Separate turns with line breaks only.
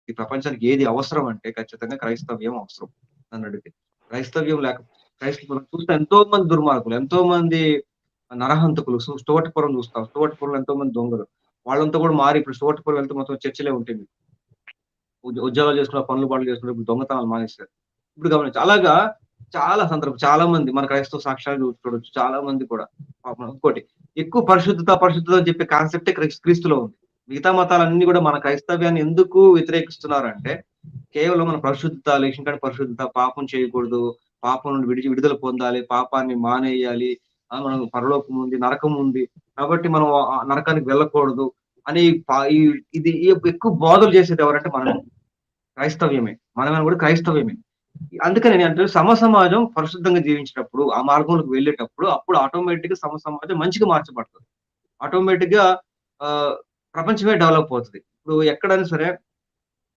ఈ ప్రపంచానికి ఏది అవసరం అంటే ఖచ్చితంగా క్రైస్తవ్యం అవసరం నన్నడిగితే. క్రైస్తవ్యం లేక మనం చూస్తే ఎంతో మంది దుర్మార్గులు, ఎంతో మంది నరహంతకులు, స్టోటపురం చూస్తాం. స్టోటపురంలో ఎంతో మంది దొంగలు. వాళ్ళంతా కూడా మారి ఇప్పుడు స్టోటపురం వెళ్తే మొత్తం చర్చిలే ఉంటాయి మీకు. ఉద్యోగాలు చేసుకున్న, పనులు పాటలు చేసుకున్న, ఇప్పుడు దొంగతనాలు మానేశారు. ఇప్పుడు గమనించు. అలాగా చాలా సందర్భం చాలా మంది మన క్రైస్తవ సాక్ష్యాలు చూడొచ్చు. చాలా మంది కూడా పాపం ఇంకోటి ఎక్కువ పరిశుద్ధత, పరిశుద్ధత అని చెప్పే కాన్సెప్టే క్రీస్తులో ఉంది. మిగతా మతాలన్నీ కూడా మన క్రైస్తవ్యాన్ని ఎందుకు వ్యతిరేకిస్తున్నారంటే, కేవలం మన పరిశుద్ధత, లేచిన కాడ పరిశుద్ధత, పాపం చేయకూడదు, పాపం నుండి విడుదల పొందాలి, పాపాన్ని మానేయాలి, మనం పరలోకం ఉంది, నరకం ఉంది. కాబట్టి మనం నరకానికి వెళ్ళకూడదు అని ఈ ఇది ఎక్కువ బోధలు చేసేది ఎవరంటే మనమే. క్రైస్తవ్యమే. మనమైనా కూడా క్రైస్తవ్యమే. అందుకని నేనంటే సమాజం పరిశుద్ధంగా జీవించేటప్పుడు, ఆ మార్గంలోకి వెళ్ళేటప్పుడు అప్పుడు ఆటోమేటిక్‌గా సమాజం మంచిగా మార్చబడుతది. ఆటోమేటిక్‌గా ఆహ్, ప్రపంచమే డెవలప్ అవుతది. ఇప్పుడు ఎక్కడైనా సరే